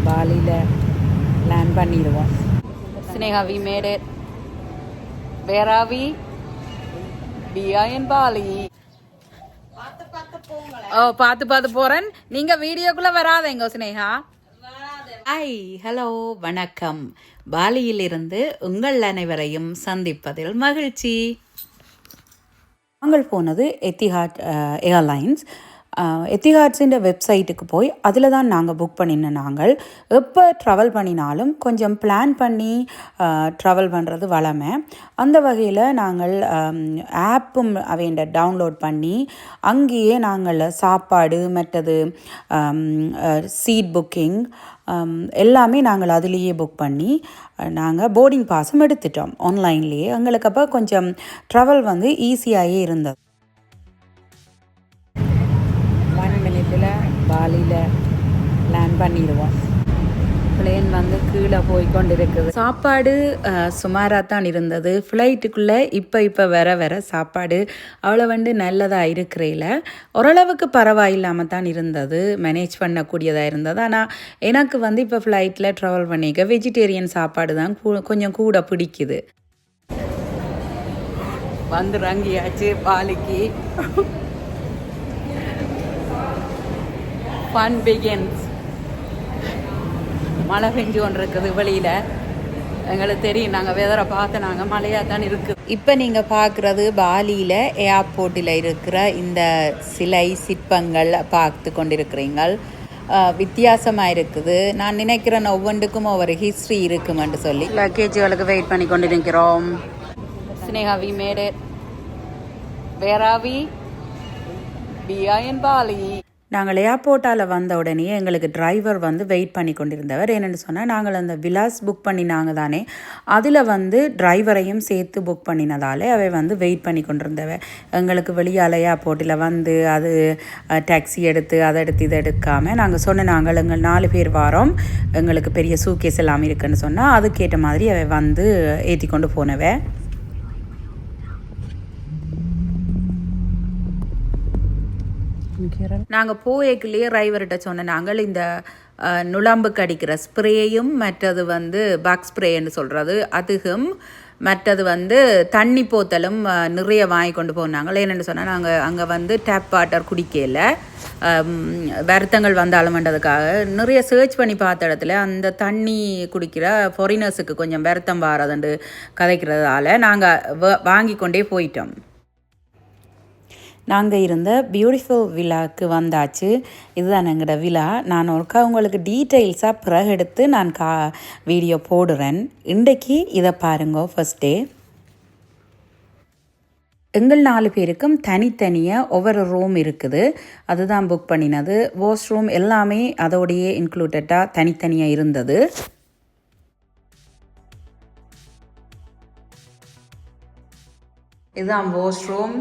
பாலியில் land பண்ணிடுவோம். Sneha, we made it. Where are we? We are in Bali. பார்த்து போறேன். நீங்க வீடியோக்குள்ள வராதேங்க ஸ்னேகா. ஹாய், ஹலோ, வணக்கம். பாலியிலிருந்து உங்கள் அனைவரையும் சந்திப்பதில் மகிழ்ச்சி. நாங்கள் போனது எத்திஹாட் ஏர்லைன்ஸ். எத்திஹாட்ஸின் வெப்சைட்டுக்கு போய் அதில் தான் நாங்கள் புக் பண்ணினோம். நாங்கள் எப்போ ட்ராவல் பண்ணினாலும் கொஞ்சம் பிளான் பண்ணி ட்ராவல் பண்ணுறது வளமை. அந்த வகையில் நாங்கள் ஆப்பும் அவைண்ட டவுன்லோட் பண்ணி அங்கேயே நாங்கள் சாப்பாடு மற்றது சீட் புக்கிங் எல்லாமே நாங்கள் அதுலேயே புக் பண்ணி நாங்கள் போர்டிங் பாஸும் எடுத்துட்டோம் ஆன்லைன்லேயே. எங்களுக்கு அப்போ கொஞ்சம் ட்ராவல் வந்து ஈஸியாகவே இருந்தது. 1 மினிட்டில் பாலியில் லேண்ட் பண்ணிடுவோம். பிளேன் வந்து கீழே போய் கொண்டு இருக்குது. சாப்பாடு சுமாராக தான் இருந்தது. ஃப்ளைட்டுக்குள்ளே இப்போ வர சாப்பாடு அவ்வளோ நல்லதாக இருக்கிறதில்ல. ஓரளவுக்கு பரவாயில்லாமல் தான் இருந்தது, மேனேஜ் பண்ணக்கூடியதாக இருந்தது. ஆனால் எனக்கு இப்போ ஃப்ளைட்டில் ட்ராவல் பண்ணிக்க வெஜிடேரியன் சாப்பாடு தான் கொஞ்சம் கூட பிடிக்குது. வந்து ரங்கியாச்சு பாலிக்கு. Fun begins. மழை பெஞ்சு கொண்டு இருக்குது வெளியில். எங்களுக்கு தெரியும், நாங்கள் வெதரை பார்த்து நாங்கள் மழையாக தான் இருக்குது. இப்போ நீங்கள் பார்க்குறது பாலியில் ஏர்போர்ட்டில் இருக்கிற இந்த சிலை சிற்பங்கள் பார்த்து கொண்டிருக்கிறீங்கள். வித்தியாசமாக இருக்குது. நான் நினைக்கிறேன் ஒவ்வொன்றுக்கும் ஒவ்வொரு ஹிஸ்ட்ரி இருக்குமென்று சொல்லி. லக்கேஜுகளுக்கு வெயிட் பண்ணி கொண்டு நிற்கிறோம். Sneha, we made it. Where are we? We are in Bali. நாங்கள் ஏர்போர்ட்டால் வந்த உடனே எங்களுக்கு டிரைவர் வெயிட் பண்ணி கொண்டிருந்தவர். என்னென்னு சொன்னால், நாங்கள் அந்த விலாஸ் புக் பண்ணினாங்க தானே, அதில் டிரைவரையும் சேர்த்து புக் பண்ணினதால் அவை வெயிட் பண்ணி கொண்டிருந்தவர். எங்களுக்கு வெளியால் ஏர்போர்ட்டில் அது டாக்ஸி எடுத்து அதை எடுத்து இதை எடுக்காமல் நாங்கள் எங்கள் 4 பேர் வாரோம், எங்களுக்கு பெரிய சூக்கேஸ் எல்லாம் இருக்குன்னு சொன்னால் அதுக்கேற்ற மாதிரி அவை ஏற்றி கொண்டு போனவை. நாங்கள் போய்க்குள்ளேயே டிரைவர்கிட்ட சொன்ன நாங்கள் இந்த நுழம்புக்கு அடிக்கிற ஸ்ப்ரேயும் மற்றது பக் ஸ்ப்ரேன்னு சொல்கிறது அதுவும் மற்றது தண்ணி போத்தலும் நிறைய வாங்கி கொண்டு போனாங்க. என்னென்னு சொன்னால், நாங்கள் அங்கே டேப் வாட்டர் குடிக்கல, வருத்தங்கள் வந்தாலும்ன்றதுக்காக நிறைய சர்ச் பண்ணி பார்த்த இடத்துல அந்த தண்ணி குடிக்கிற ஃபாரினர்ஸுக்கு கொஞ்சம் வருத்தம் வாரதுண்டு கதைக்கிறதால நாங்கள் வாங்கி கொண்டே போயிட்டோம். நாங்கள் இருந்த பியூட்டிஃபுல் விழாவுக்கு வந்தாச்சு. இதுதான் எங்களோட விழா. நான் ஒருக்கா உங்களுக்கு டீட்டெயில்ஸாக பிறகு எடுத்து நான் வீடியோ போடுறேன். இன்றைக்கு இதை பாருங்க. ஃபர்ஸ்ட் டே எங்கள் 4 பேருக்கும் தனித்தனியாக ஒவ்வொரு ரூம் இருக்குது. அதுதான் புக் பண்ணினது. வாஷ் ரூம் எல்லாமே அதோடையே இன்க்ளூடடாக தனித்தனியாக இருந்தது. இதுதான் வாஷ் ரூம்,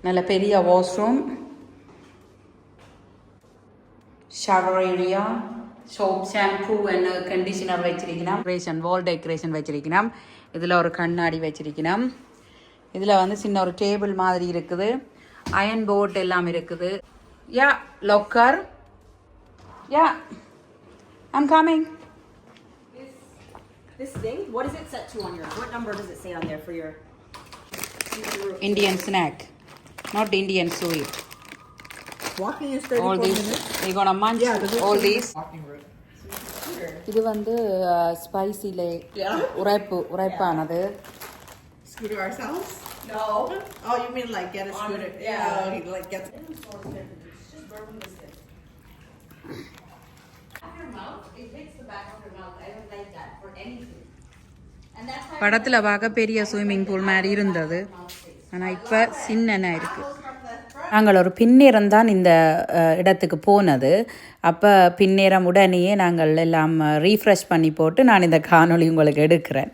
நல்ல பெரிய washroom, shower area, soap, shampoo and conditioner வச்சிருக்கணும். வால் டெக்கரேஷன் வச்சிருக்கணும். இதில் ஒரு கண்ணாடி வச்சிருக்கணும். இதில் சின்ன ஒரு டேபிள் மாதிரி இருக்குது. அயன் போர்ட் எல்லாம் இருக்குது. Yeah locker. Yeah I'm coming. This thing, what is it set to on your, what number does it say on there for your Indian snack? Not Indian sweet. Walking is 30 all these minutes. You gonna munch all these? Walking route. இது ஸ்பைசில உரைப்பானது. Scooter ourselves? No. Oh, you mean like get a scooter? Yeah. Like get. Your mouth, it hits the back of your mouth. I don't like that for anything. படத்துல பார்க்க பெரிய swimming pool மாதிரி இருந்தது. ஆனால் இப்போ சின்னனா இருக்குது. நாங்கள் ஒரு பின்னேரம் தான் இந்த இடத்துக்கு போனது. அப்போ பின்னேரம் உடனேயே நாங்கள் எல்லாம் ரீஃப்ரெஷ் பண்ணி போட்டு நான் இந்த காணொளி உங்களுக்கு எடுக்கிறேன்.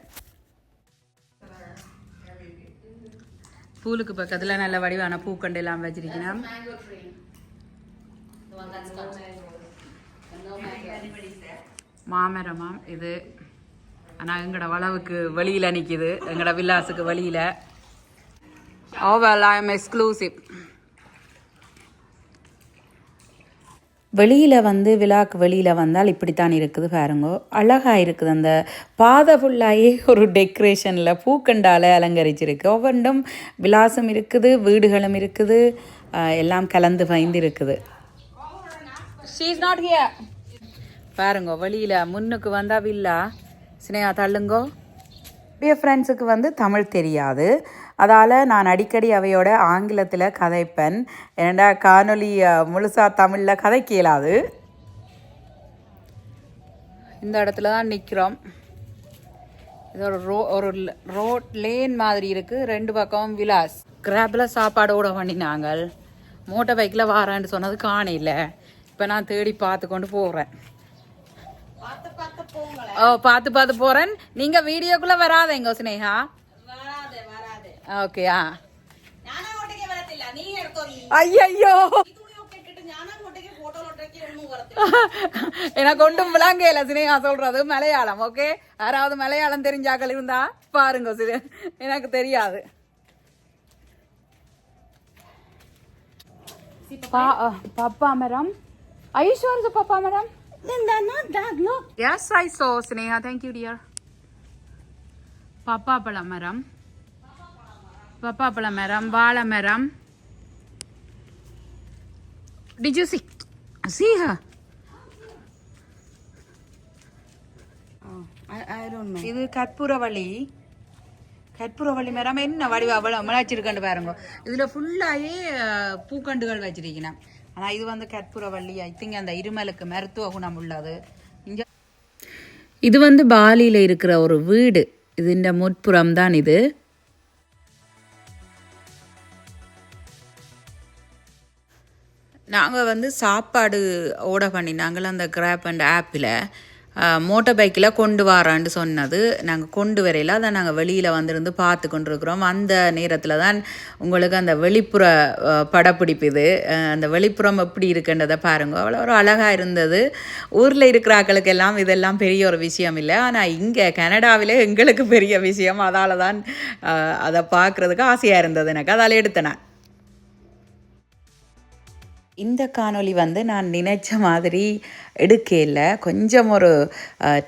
பூலுக்கு பக்கத்தில் நல்ல வடிவான பூக்கண்டு எல்லாம் வச்சிருக்கணும். மாமரமாம் இது. ஆனால் எங்களோட வளவுக்கு வெளியில் நிற்கிது, எங்களோட வில்லாஸுக்கு வெளியில். Oh well, I am exclusive. வெளியில் வந்து விழாக்கு வெளியில் வந்தால் இப்படித்தான் இருக்குது பாருங்கோ. அழகாக இருக்குது. அந்த பாதை ஃபுல்லாகவே ஒரு டெக்கரேஷனில் பூக்கண்டால் அலங்கரிச்சிருக்கு. ஒவ்வொன்றும் விலாசம் இருக்குது, வீடுகளும் இருக்குது, எல்லாம் கலந்து பயந்து இருக்குது. பாருங்கோ வெளியில் முன்னுக்கு வந்தால் வில்லா. ஸ்னேகா தள்ளுங்கோ. என்னுடைய ஃப்ரெண்ட்ஸுக்கு வந்து தமிழ் தெரியாது, அதால் நான் அடிக்கடி அவையோட ஆங்கிலத்தில் கதைப்பேன். ஏன்னா காணொலி முழுசாக தமிழில் கதைக்க இயலாது. இந்த இடத்துல தான் நிற்கிறோம். இது ஒரு ரோட் லேன் மாதிரி இருக்குது. 2 பக்கம் விலாஸ். கிராப்பில் சாப்பாடோட பண்ணினாங்க. மோட்டர் பைக்கில் வாரான்னு சொன்னது காணையில். இப்போ நான் தேடி பார்த்து கொண்டு போகிறேன். பார்த்து பார்த்து போகிறேன். நீங்கள் வீடியோக்குள்ளே வராதேங்க ஸ்னேகா. ஓகேயா? ஐயோ எனக்கு ஒன்றும் விளங்கல ஸ்னேகா சொல்றது மலையாளம். ஓகே, யாராவது மலையாளம் தெரிஞ்சாக்கள் இருந்தா பாருங்க. எனக்கு தெரியாது. பப்பா மரம். Are you sure it's a papa madam? Then they're not that. Look. Yes, I saw, Sneha. Thank you, dear. Papa pala maram. Papa pala maram. Vaala maram. Did you see her? Oh, I don't know. இது கற்பூரவள்ளி. கற்பூரவள்ளி மரம் என்ன வடிவா முளைச்சிருக்கண்டு பாருங்க. இதில் ஃபுல்லாகவே பூக்கண்டுகள் வச்சிருக்கணும். ஆனால் இது வந்து கற்பூரவள்ளி. ஐ திங்க் அந்த இருமலுக்கு மருத்துவ குணம் உள்ளது. இங்கே இது வந்து பாலியில் இருக்கிற ஒரு வீடு. இது இந்த முற்புறம் தான். இது நாங்கள் வந்து சாப்பாடு ஆர்டர் பண்ணினாங்கள அந்த கிராப் அண்ட் ஆப்பில் மோட்டர் பைக்கில் கொண்டு வரான்னு சொன்னது. நாங்கள் கொண்டு வரையில அதை நாங்கள் வெளியில் வந்திருந்து பார்த்து கொண்டிருக்கிறோம். அந்த நேரத்தில் தான் உங்களுக்கு அந்த வெளிப்புற படப்பிடிப்பு. இது அந்த வெளிப்புறம் எப்படி இருக்குன்றதை பாருங்க. அவ்வளோ ஒரு அழகாக இருந்தது. ஊரில் இருக்கிற ஆக்களுக்கெல்லாம் இதெல்லாம் பெரிய ஒரு விஷயம் இல்லை, ஆனால் இங்கே கனடாவில் எங்களுக்கு பெரிய விஷயம். அதால் தான் அதை பார்க்குறதுக்கு ஆசையாக இருந்தது எனக்கு. அதால் எடுத்தேன். இந்த காணொளி வந்து நான் நினைச்ச மாதிரி எடுக்கல. கொஞ்சம் ஒரு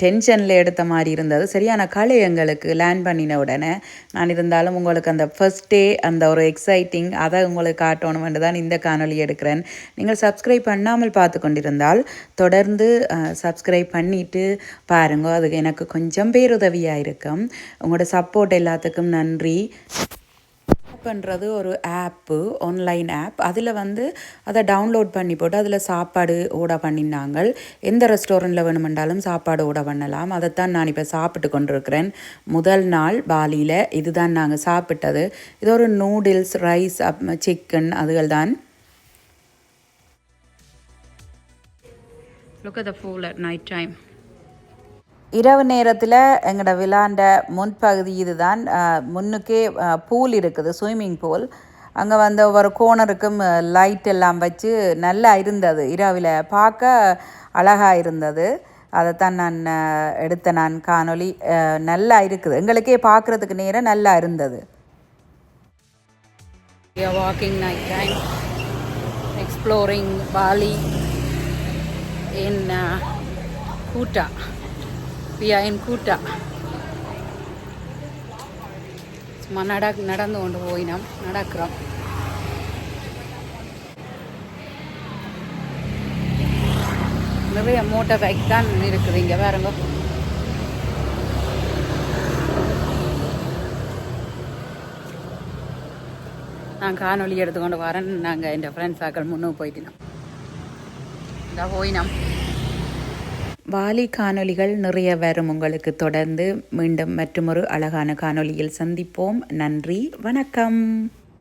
டென்ஷனில் எடுத்த மாதிரி இருந்தது. சரியான கலை எங்களுக்கு லேண்ட் பண்ணின உடனே. நான் இருந்தாலும் உங்களுக்கு அந்த ஃபர்ஸ்ட் டே அந்த ஒரு எக்ஸைட்டிங் அதை உங்களுக்கு காட்டணுமென்று தான் இந்த காணொளி எடுக்கிறேன். நீங்கள் சப்ஸ்கிரைப் பண்ணாமல் பார்த்து கொண்டிருந்தால் தொடர்ந்து சப்ஸ்கிரைப் பண்ணிவிட்டு பாருங்க. அதுக்கு எனக்கு கொஞ்சம் பேருதவியாக இருக்கும். உங்களோட சப்போர்ட் எல்லாத்துக்கும் நன்றி. பண்ணுறது ஒரு ஆப்பு, ஆன்லைன் ஆப். அதில் வந்து அதை டவுன்லோட் பண்ணி போட்டு அதில் சாப்பாடு ஆர்டர் பண்ணினாங்க. எந்த ரெஸ்டாரண்ட்டில் வேணுமென்றாலும் சாப்பாடு ஆர்டர் பண்ணலாம். அதைத்தான் நான் இப்போ சாப்பிட்டு கொண்டிருக்கிறேன். முதல் நாள் பாலியில் இதுதான் நாங்கள் சாப்பிட்டது. இது ஒரு நூடுல்ஸ், ரைஸ், சிக்கன் அதுகள் தான். Look at the pool at night time. இரவு நேரத்தில் எங்களோட விழாண்ட முன்பகுதி இதுதான். முன்னுக்கே பூல் இருக்குது, ஸ்விம்மிங் பூல். அங்கே வந்து ஒவ்வொரு கோனருக்கும் லைட் எல்லாம் வச்சு நல்லா இருந்தது. இரவில் பார்க்க அழகாக இருந்தது. அதைத்தான் நான் எடுத்த காணொளி. நல்லா இருக்குது, எங்களுக்கே பார்க்குறதுக்கு நேரம் நல்லா இருந்தது. We are walking night time, exploring Bali in Kuta. We are in Kuta. சும்மா நடந்து கொண்டு போயினோம். நடக்கிறோம். நிறைய மோட்டார் பைக் தான் இருக்குது இங்கே பாருங்க. நான் காணொலி எடுத்துக்கொண்டு வரேன். நாங்கள் என் ஃப்ரெண்ட்ஸ் ஆக்கள் முன்னும் போயிட்டினோம். இதான் போயினோம். வாலி காணொளிகள் நிறைய வரும் உங்களுக்கு. தொடர்ந்து மீண்டும் மற்றொரு அழகான காணொளியில் சந்திப்போம். நன்றி, வணக்கம்.